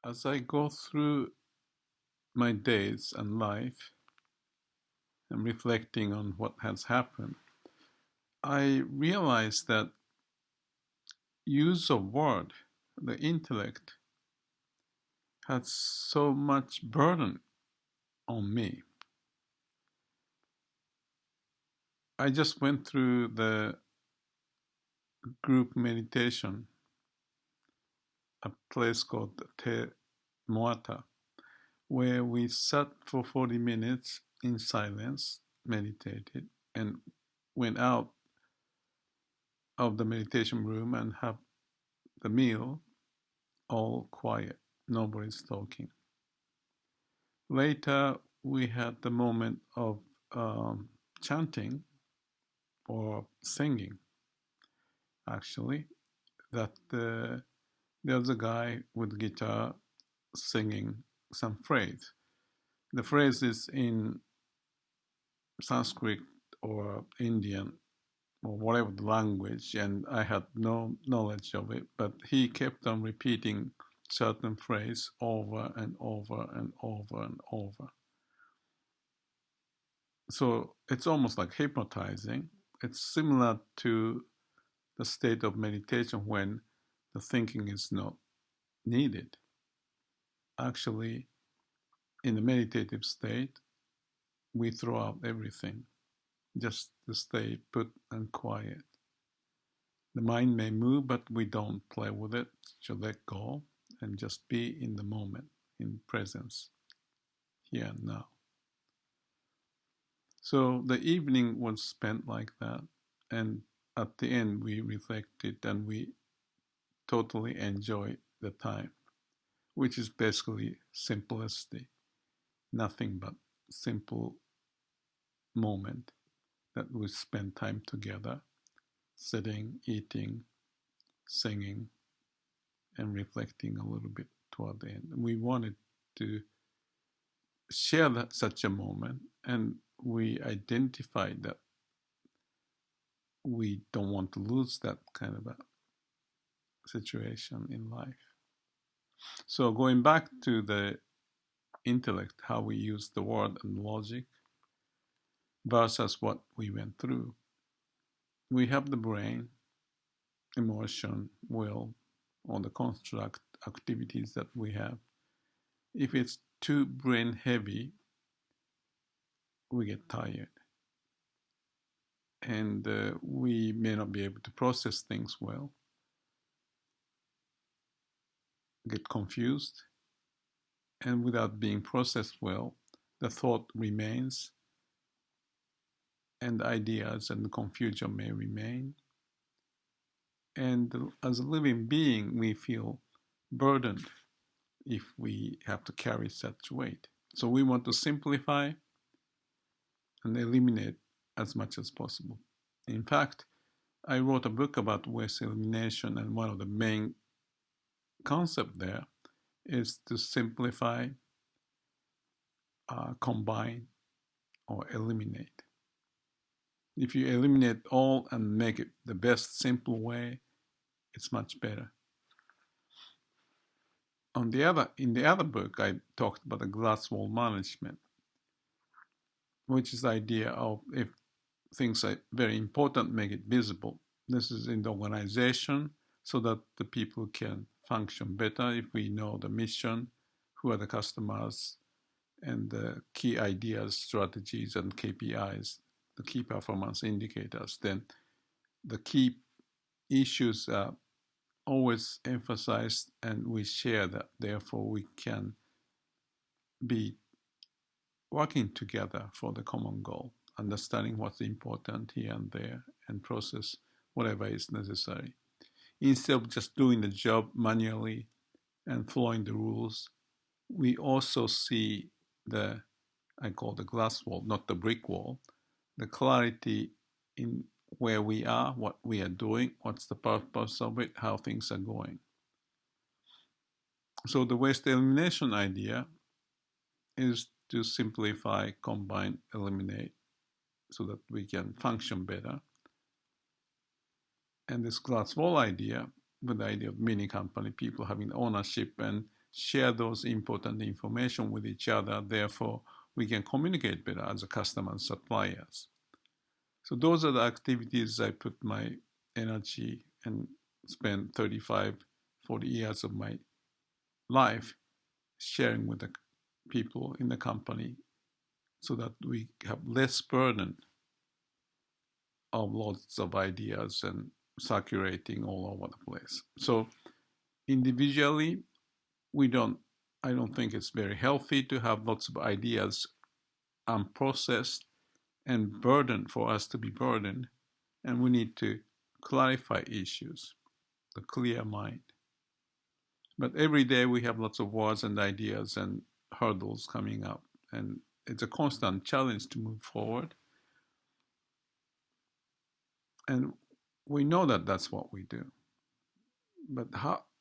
As I go through my days and life and reflecting on what has happened, I realize that use of word, the intellect, has so much burden on me. I just went through the group meditation, a place called Te Moata, where we sat for 40 minutes in silence, meditated, and went out of the meditation room and have the meal, all quiet, nobody's talking. Later, we had the moment of chanting or singing, actually, that there was a guy with guitar singing some phrase. The phrase is in Sanskrit or Indian or whatever the language, and I had no knowledge of it, but he kept on repeating certain phrase over and over and over and over. So it's almost like hypnotizing. It's similar to the state of meditation when the thinking is not needed. Actually, in the meditative state, we throw out everything just to stay put and quiet. The mind may move, but we don't play with it. So let go and just be in the moment, in presence, here and now. So the evening was spent like that. And at the end, we reflected and we totally enjoyed the time, which is basically simplicity, nothing but simple moment that we spend time together, sitting, eating, singing, and reflecting a little bit toward the end. We wanted to share such a moment, and we identified that we don't want to lose that kind of a situation in life. So going back to the intellect, how we use the word and logic versus what we went through. We have the brain, emotion, will, all the construct activities that we have. If it's too brain heavy, we get tired. And we may not be able to process things well, get confused, and without being processed well, the thought remains, and the ideas and the confusion may remain. And as a living being, we feel burdened if we have to carry such weight. So we want to simplify and eliminate as much as possible. In fact, I wrote a book about waste elimination, and one of the main concepts there is to simplify, combine, or eliminate. If you eliminate all and make it the best simple way, it's much better. In the other book, I talked about the glass wall management, which is the idea of if things are very important, make it visible. This is in the organization so that the people can function better if we know the mission, who are the customers, and the key ideas, strategies, and KPIs, the key performance indicators. Then the key issues are always emphasized and we share that. Therefore, we can be working together for the common goal, understanding what's important here and there, and process whatever is necessary. Instead of just doing the job manually and following the rules, we also see I call the glass wall, not the brick wall, the clarity in where we are, what we are doing, what's the purpose of it, how things are going. So the waste elimination idea is to simplify, combine, eliminate so that we can function better. And this glass wall idea, with the idea of mini company, people having ownership and share those important information with each other. Therefore, we can communicate better as a customer and suppliers. So those are the activities I put my energy and spend 35, 40 years of my life sharing with the people in the company so that we have less burden of lots of ideas and circulating all over the place. So individually, I don't think it's very healthy to have lots of ideas unprocessed and burden for us to be burdened. And we need to clarify issues, the clear mind. But every day we have lots of words and ideas and hurdles coming up. And it's a constant challenge to move forward. And we know that that's what we do. But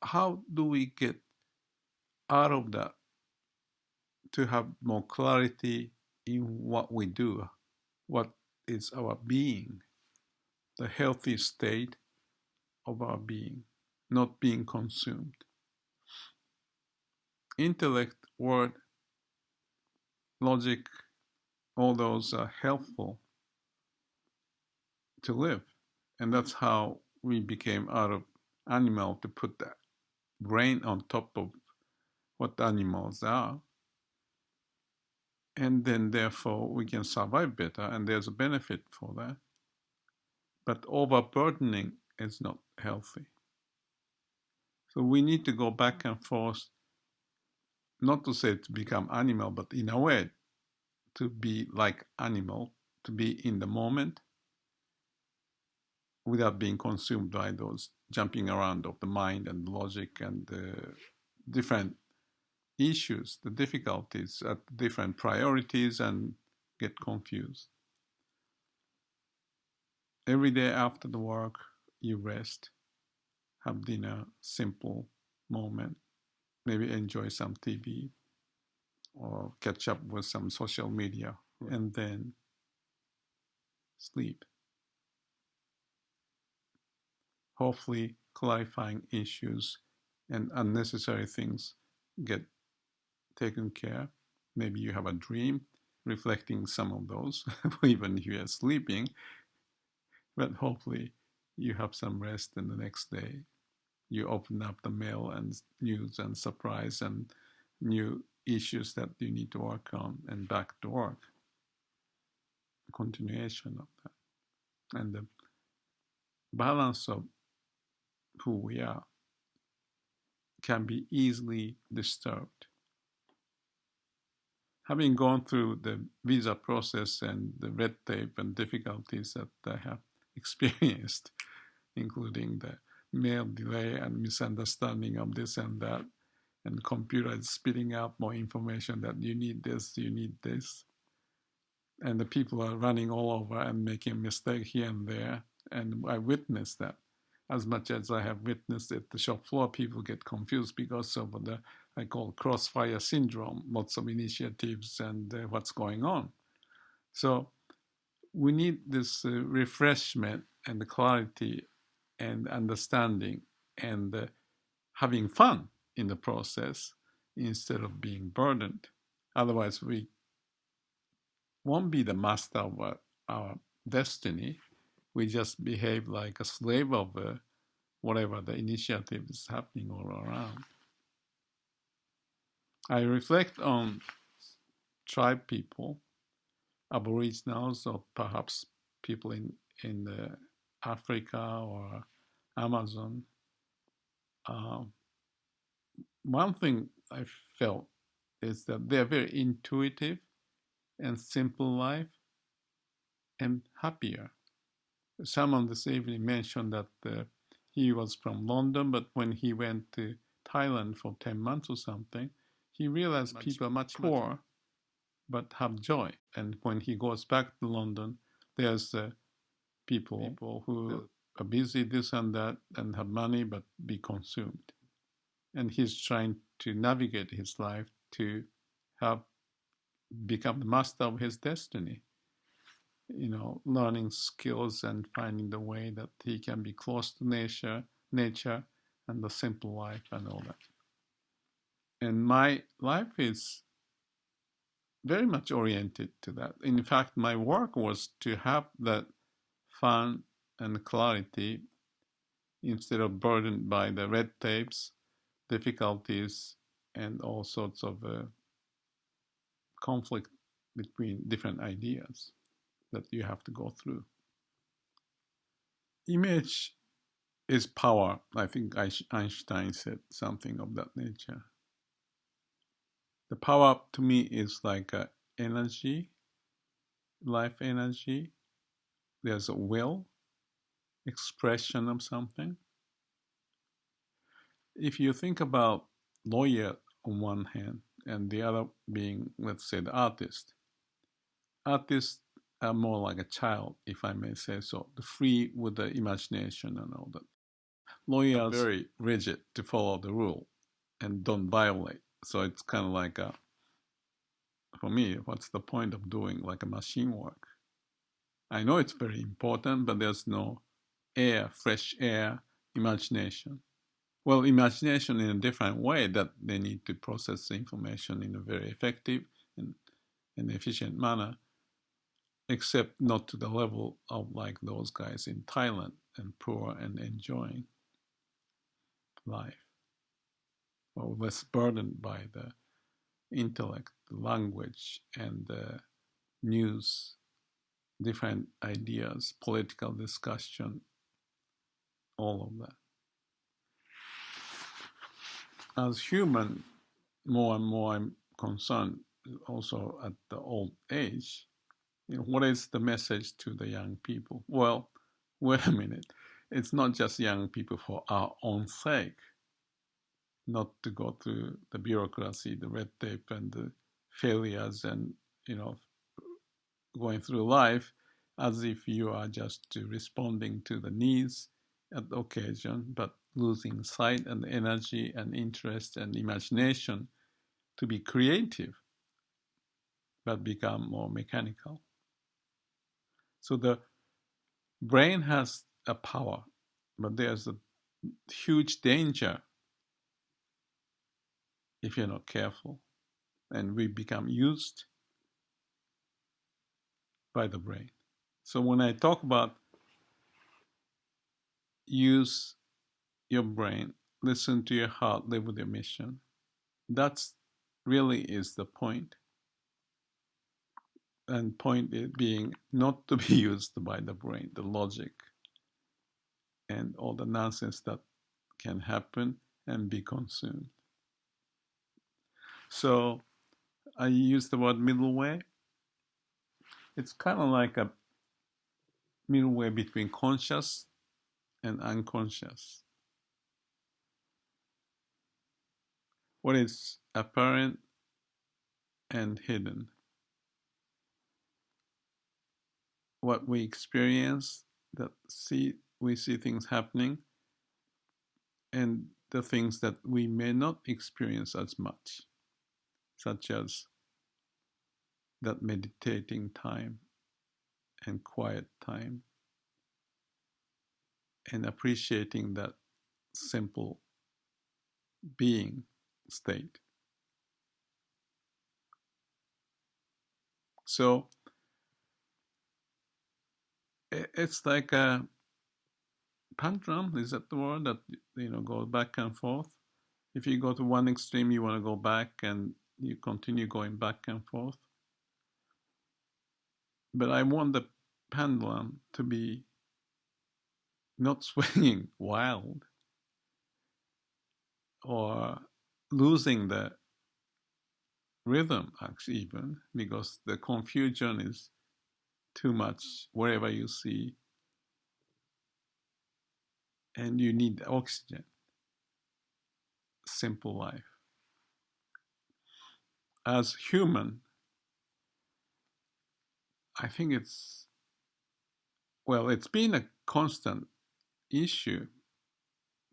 how do we get out of that to have more clarity in what we do, what is our being, the healthy state of our being, not being consumed? Intellect, word, logic, all those are helpful to live. And that's how we became out of animal, to put that brain on top of what animals are. And then therefore we can survive better, and there's a benefit for that. But overburdening is not healthy. So we need to go back and forth, not to say to become animal, but in a way to be like animal, to be in the moment without being consumed by those jumping around of the mind and logic and the different issues, the difficulties at different priorities, and get confused. Every day after the work, you rest, have dinner, simple moment, maybe enjoy some TV or catch up with some social media, and then sleep. Hopefully clarifying issues and unnecessary things get taken care. Maybe you have a dream reflecting some of those, even if you are sleeping, but hopefully you have some rest, and the next day you open up the mail and news and surprise and new issues that you need to work on, and back to work. Continuation of that. And the balance of who we are can be easily disturbed. Having gone through the visa process and the red tape and difficulties that I have experienced, including the mail delay and misunderstanding of this and that, and the computer is spitting out more information that you need this, and the people are running all over and making a mistake here and there, and I witnessed that. As much as I have witnessed at the shop floor, people get confused because of the, I call crossfire syndrome, lots of initiatives and what's going on. So we need this refreshment and the clarity and understanding and having fun in the process instead of being burdened. Otherwise, we won't be the master of our destiny. We just behave like a slave of whatever the initiative is happening all around. I reflect on tribe people, aboriginals, or perhaps people in Africa or Amazon. One thing I felt is that they're very intuitive and simple life and happier. Someone this evening mentioned that he was from London, but when he went to Thailand for 10 months or something, he realized people are much poor but have joy. And when he goes back to London, there's people who are busy, this and that, and have money but be consumed. And he's trying to navigate his life to have become the master of his destiny. Learning skills and finding the way that he can be close to nature and the simple life and all that. And my life is very much oriented to that. In fact, my work was to have that fun and clarity instead of burdened by the red tapes, difficulties, and all sorts of conflict between different ideas that you have to go through. Image is power. I think Einstein said something of that nature. The power to me is like a energy, life energy. There's a will, expression of something. If you think about lawyer on one hand and the other being, let's say, the artist, artists are more like a child, if I may say so, the free with the imagination and all that. Lawyers are very rigid to follow the rule and don't violate. So it's kind of like for me, what's the point of doing like a machine work? I know it's very important, but there's no air, fresh air, imagination. Well, imagination in a different way that they need to process the information in a very effective and efficient manner, except not to the level of like those guys in Thailand and poor and enjoying life, or less burdened by the intellect, the language, and the news, different ideas, political discussion, all of that. As human, more and more I'm concerned also at the old age, what is the message to the young people? Well, wait a minute. It's not just young people for our own sake, not to go through the bureaucracy, the red tape, and the failures, and going through life as if you are just responding to the needs at the occasion, but losing sight and energy and interest and imagination to be creative, but become more mechanical. So the brain has a power, but there's a huge danger if you're not careful, and we become used by the brain. So when I talk about use your brain, listen to your heart, live with your mission, that's really is the point. And point it being not to be used by the brain, the logic, and all the nonsense that can happen and be consumed. So I use the word middle way. It's kind of like a middle way between conscious and unconscious. What is apparent and hidden. What we experience, that we see things happening, and the things that we may not experience as much, such as that meditating time and quiet time, and appreciating that simple being state. So it's like a pendulum, is that the word, that goes back and forth? If you go to one extreme, you want to go back and you continue going back and forth. But I want the pendulum to be not swinging wild or losing the rhythm, actually, even because the confusion is too much wherever you see, and you need oxygen. Simple life. As human, I think it's been a constant issue,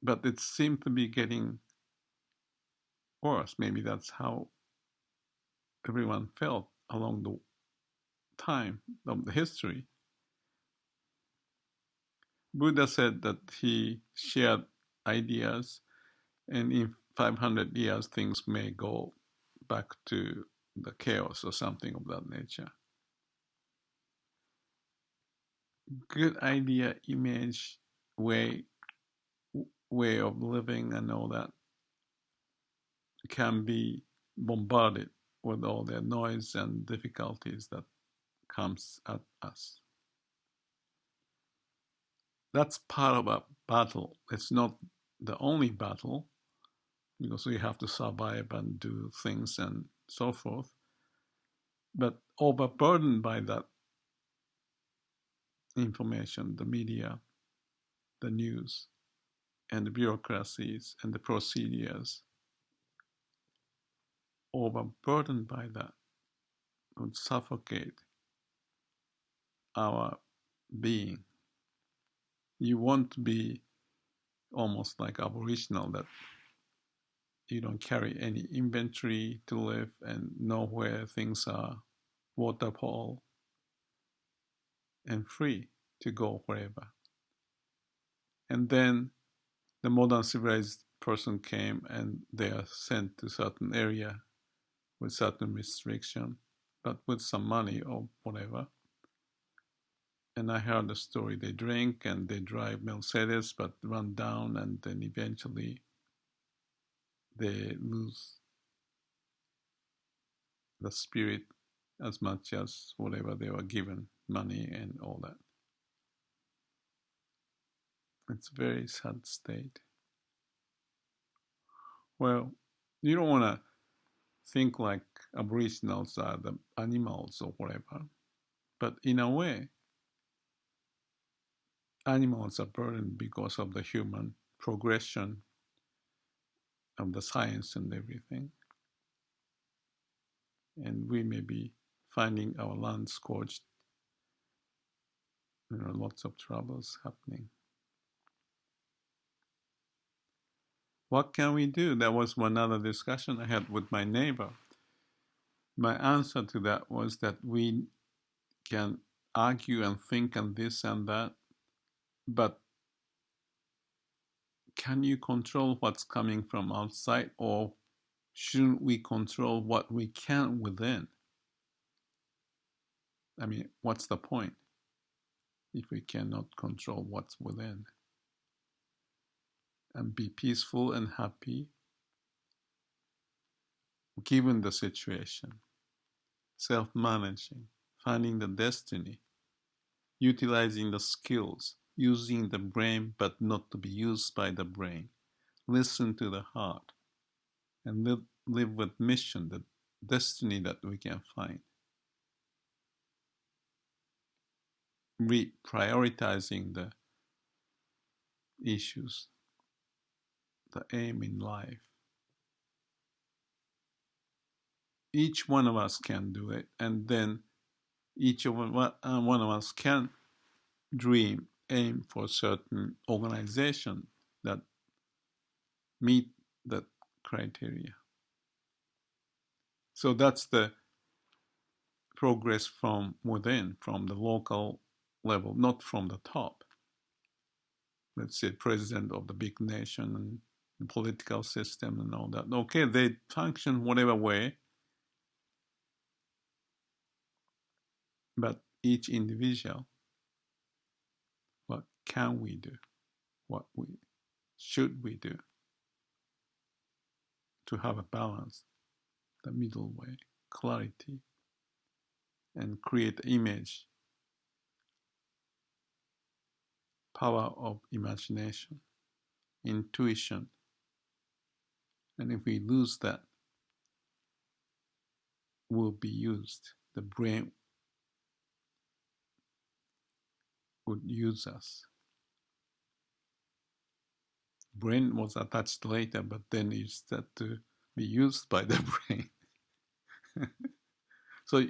but it seemed to be getting worse. Maybe that's how everyone felt along the time of the history. Buddha said that he shared ideas, and 500 years, things may go back to the chaos or something of that nature. Good idea, image, way of living and all that can be bombarded with all the noise and difficulties that comes at us. That's part of a battle. It's not the only battle, because we have to survive and do things and so forth. But overburdened by that information, the media, the news, and the bureaucracies and the procedures, overburdened by that would suffocate our being. You won't be almost like Aboriginal, that you don't carry any inventory to live and know where things are, waterfall, and free to go wherever. And then the modern civilized person came and they are sent to certain area with certain restriction, but with some money or whatever. And I heard the story, they drink and they drive Mercedes but run down, and then eventually they lose the spirit as much as whatever they were given, money and all that. It's a very sad state. Well, you don't want to think like Aboriginals are the animals or whatever, but in a way, animals are burdened because of the human progression of the science and everything. And we may be finding our land scorched. Lots of troubles happening. What can we do? That was one other discussion I had with my neighbor. My answer to that was that we can argue and think and this and that, but can you control what's coming from outside, or shouldn't we control what we can within? I mean, what's the point if we cannot control what's within? And be peaceful and happy given the situation. Self-managing, finding the destiny, utilizing the skills, using the brain but not to be used by the brain. Listen to the heart and live with mission, the destiny that we can find. Reprioritizing the issues, the aim in life. Each one of us can do it, and then each of one of us can dream, aim for certain organization that meet that criteria. So that's the progress from within, from the local level, not from the top. Let's say president of the big nation and the political system and all that. Okay, they function whatever way, but each individual, what can we do? What should we do to have a balance, the middle way, clarity, and create image, power of imagination, intuition. And if we lose that, will be used. The brain would use us. Brain was attached later, but then it started to be used by the brain. So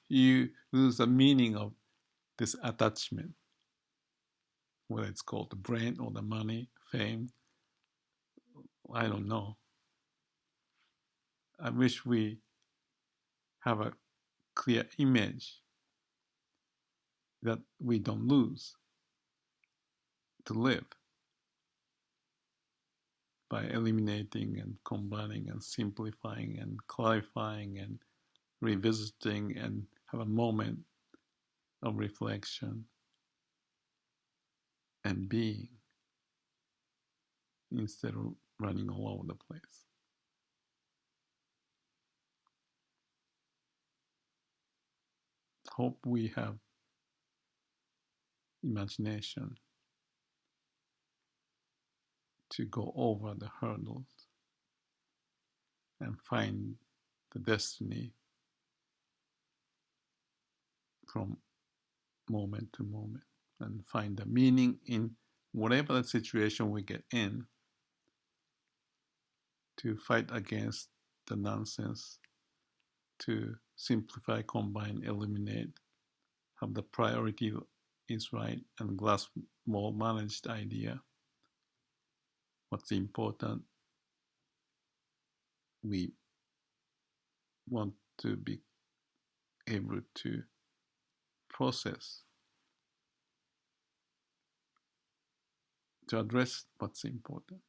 you lose the meaning of this attachment, whether it's called the brain or the money, fame, I don't know. I wish we have a clear image that we don't lose to live. by eliminating and combining and simplifying and clarifying and revisiting and have a moment of reflection and being instead of running all over the place. Hope we have imagination to go over the hurdles and find the destiny from moment to moment and find the meaning in whatever the situation we get in, to fight against the nonsense, to simplify, combine, eliminate, have the priority is right and glass more managed idea. What's important, we want to be able to process, to address what's important,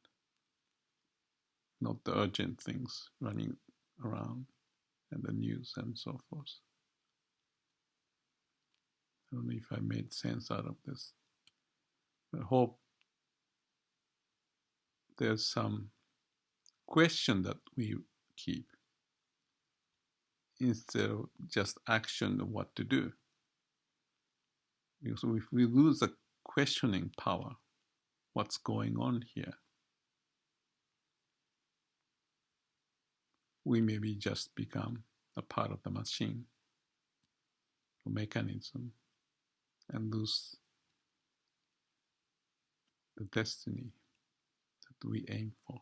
not the urgent things running around and the news and so forth. I don't know if I made sense out of this. I hope there's some question that we keep instead of just action of what to do. Because if we lose the questioning power, what's going on here, we maybe just become a part of the machine or mechanism and lose the destiny that we aim for.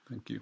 Thank you.